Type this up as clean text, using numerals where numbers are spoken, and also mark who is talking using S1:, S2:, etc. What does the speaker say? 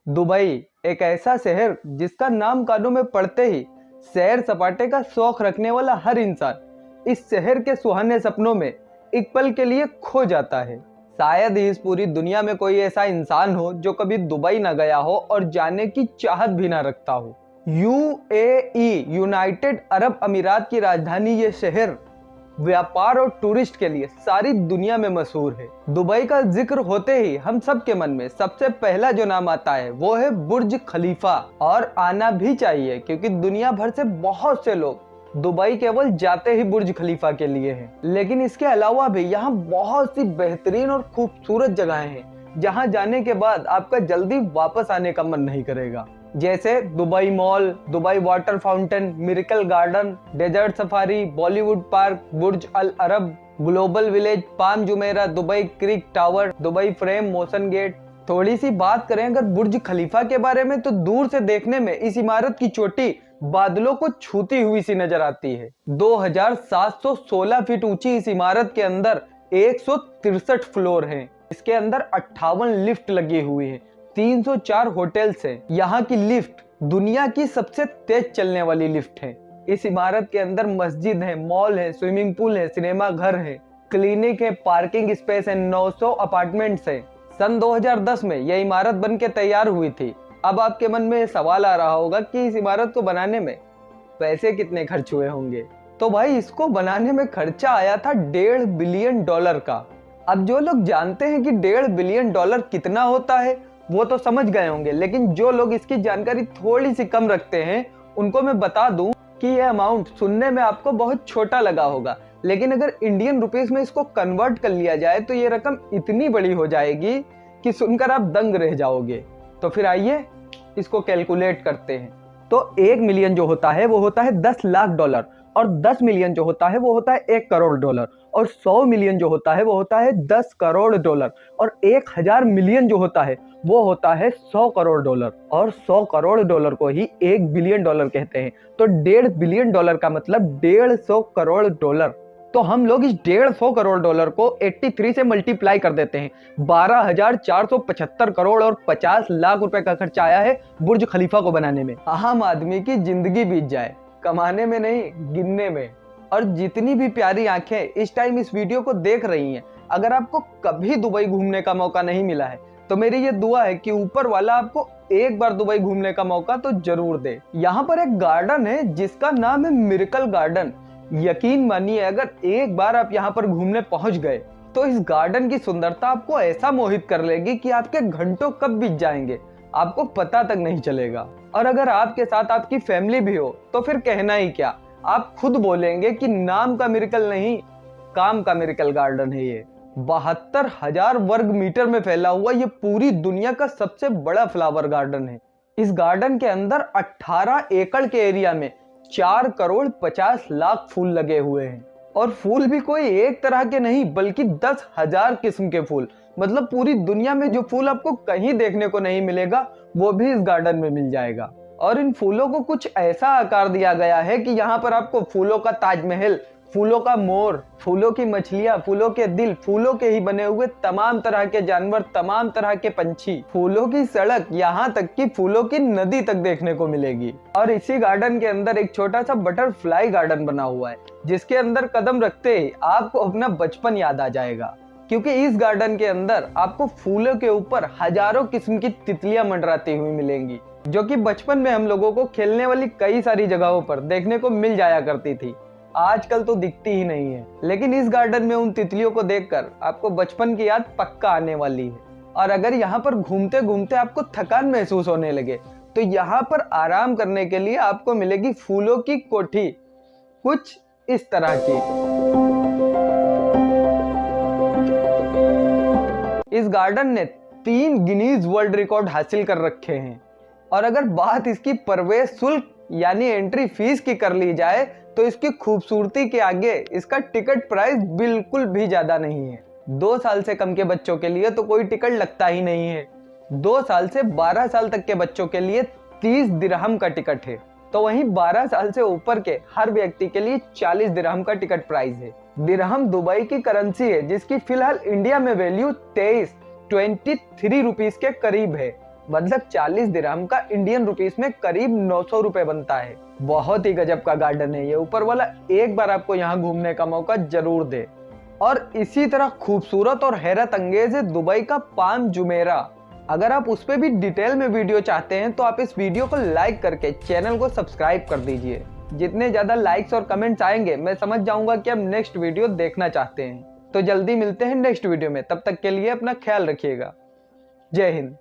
S1: Dubai एक ऐसा शहर जिसका नाम कानों में पड़ते ही सैर सपाटे का शौक रखने वाला हर इंसान इस शहर के सुहाने सपनों में एक पल के लिए खो जाता है। शायद ही इस पूरी दुनिया में कोई ऐसा इंसान हो जो कभी दुबई ना गया हो और जाने की चाहत भी ना रखता हो। यूएई यूनाइटेड अरब अमीरात की राजधानी ये शहर व्यापार और टूरिस्ट के लिए सारी दुनिया में मशहूर है। दुबई का जिक्र होते ही हम सब के मन में सबसे पहला जो नाम आता है वो है बुर्ज खलीफा। और आना भी चाहिए क्योंकि दुनिया भर से बहुत से लोग दुबई केवल जाते ही बुर्ज खलीफा के लिए हैं। लेकिन इसके अलावा भी यहाँ बहुत सी बेहतरीन और खूबसूरत जगहें हैं जहाँ जाने के बाद आपका जल्दी वापस आने का मन नहीं करेगा। जैसे Dubai mall, Dubai water fountain, miracle garden, desert safari, Bollywood park, Burj Al Arab, global village, Palm Jumeirah, Dubai creek tower, Dubai frame, motion gate. थोड़ी सी बात करें अगर बुर्ज खलीफा के बारे में तो दूर से देखने में इस इमारत की चोटी बादलों को छूती हुई सी नजर आती है। 2716 फीट ऊंची इस इमारत के अंदर 163 फ्लोर हैं। इसके अंदर 58 लिफ्ट लगी हुई है, 304 होटल्स हैं। यहाँ की लिफ्ट दुनिया की सबसे तेज चलने वाली लिफ्ट है। इस इमारत के अंदर मस्जिद है, मॉल है, स्विमिंग पूल है, सिनेमा घर है, क्लिनिक है, पार्किंग स्पेस है, 900 अपार्टमेंट्स है। सन 2010 में यह इमारत बन के तैयार हुई थी। अब आपके मन में सवाल आ रहा होगा कि इस इमारत को बनाने में पैसे कितने खर्च हुए होंगे। तो भाई इसको बनाने में खर्चा आया था $1.5 बिलियन का। अब जो लोग जानते हैं कि $1.5 बिलियन कितना होता है वो तो समझ गए होंगे, लेकिन जो लोग इसकी जानकारी थोड़ी सी कम रखते हैं उनको मैं बता दूं कि यह अमाउंट सुनने में आपको बहुत छोटा लगा होगा, लेकिन अगर इंडियन रुपीस में इसको कन्वर्ट कर लिया जाए तो ये रकम इतनी बड़ी हो जाएगी कि सुनकर आप दंग रह जाओगे। तो फिर आइए इसको कैलकुलेट करते हैं। तो 1 मिलियन जो होता है वो होता है $10 लाख, और 10 मिलियन जो होता है वो होता है $1 करोड़, और 100 मिलियन जो होता है वो होता है $10 करोड़, और 1000 मिलियन जो होता है वो होता है $100 करोड़, और $100 करोड़ को ही $1 बिलियन कहते हैं। तो $1.5 बिलियन का मतलब 150 करोड़। तो हम लोग इस 150 करोड़ को 83 से मल्टीप्लाई कर देते हैं। 12,475 करोड़ और 50 लाख रुपए का खर्चा आया है बुर्ज खलीफा को बनाने में। आम आदमी की जिंदगी बीत जाए, कमाने में नहीं गिनने में। और जितनी भी प्यारी आंखें इस टाइम इस वीडियो को देख रही हैं, अगर आपको कभी दुबई घूमने का मौका नहीं मिला है तो मेरी ये दुआ है कि ऊपर वाला आपको एक बार दुबई घूमने का मौका तो जरूर दे। यहाँ पर एक गार्डन है जिसका नाम है मिरेकल गार्डन। यकीन मानिए अगर एक बार आप यहाँ पर घूमने पहुंच गए तो इस गार्डन की सुंदरता आपको ऐसा मोहित कर लेगी कि आपके घंटों कब बीत जाएंगे आपको पता तक नहीं चलेगा। और अगर आपके साथ आपकी फैमिली भी हो तो फिर कहना ही क्या, आप खुद बोलेंगे कि नाम का मिरेकल नहीं काम का मिरेकल गार्डन है ये। 72,000 वर्ग मीटर में फैला हुआ ये पूरी दुनिया का सबसे बड़ा फ्लावर गार्डन है। इस गार्डन के अंदर 18 एकड़ के एरिया में 4 करोड़ 50 लाख फूल लगे हुए हैं। और फूल भी कोई एक तरह के नहीं बल्कि 10,000 किस्म के फूल। मतलब पूरी दुनिया में जो फूल आपको कहीं देखने को नहीं मिलेगा वो भी इस गार्डन में मिल जाएगा। और इन फूलों को कुछ ऐसा आकार दिया गया है कि यहाँ पर आपको फूलों का ताजमहल, फूलों का मोर, फूलों की मछलियां, फूलों के दिल, फूलों के ही बने हुए तमाम तरह के जानवर, तमाम तरह के पंछी, फूलों की सड़क, यहाँ तक कि फूलों की नदी तक देखने को मिलेगी। और इसी गार्डन के अंदर एक छोटा सा बटरफ्लाई गार्डन बना हुआ है जिसके अंदर कदम रखते ही आपको अपना बचपन याद आ जाएगा, क्योंकि इस गार्डन के अंदर आपको फूलों के ऊपर हजारों किस्म की तितलियां मंडराती हुई मिलेंगी, जो कि बचपन में हम लोगों को खेलने वाली कई सारी जगहों पर देखने को मिल जाया करती थी। आजकल तो दिखती ही नहीं है, लेकिन इस गार्डन में उन तितलियों को देखकर आपको बचपन की याद पक्का आने वाली है। और अगर यहाँ पर घूमते घूमते आपको थकान महसूस होने लगे तो यहाँ पर आराम करने के लिए आपको मिलेगी फूलों की कोठी, कुछ इस तरह की। इस गार्डन ने 3 गिनीज वर्ल्ड रिकॉर्ड हासिल कर रखे हैं। और अगर बात इसकी प्रवेश शुल्क यानी एंट्री फीस की कर ली जाए तो इसकी खूबसूरती के आगे इसका टिकट प्राइस बिल्कुल भी ज्यादा नहीं है। 2 साल से कम के बच्चों के लिए तो कोई टिकट लगता ही नहीं है। 2 साल से 12 साल तक के बच्चों के लिए 30 दिरहम का टिकट है। तो वहीं 12 साल से ऊपर के हर व्यक्ति के लिए 40 दिरहम का टिकट प्राइस है। दिरहम दुबई की करेंसी है जिसकी फिलहाल इंडिया में वैल्यू 23 रुपीस के करीब है। मतलब 40 दिरहम का इंडियन रुपीस में करीब 900 रुपए बनता है। बहुत ही गजब का गार्डन है ये, ऊपर वाला एक बार आपको यहाँ घूमने का मौका जरूर दे। और इसी तरह खूबसूरत और हैरत अंगेज है दुबई का पाम जुमेरा। अगर आप उस पर भी डिटेल में वीडियो चाहते हैं तो आप इस वीडियो को लाइक करके चैनल को सब्सक्राइब कर दीजिए। जितने ज्यादा लाइक्स और कमेंट्स आएंगे मैं समझ जाऊंगा कि आप नेक्स्ट वीडियो देखना चाहते हैं। तो जल्दी मिलते हैं नेक्स्ट वीडियो में, तब तक के लिए अपना ख्याल रखिएगा। जय हिंद।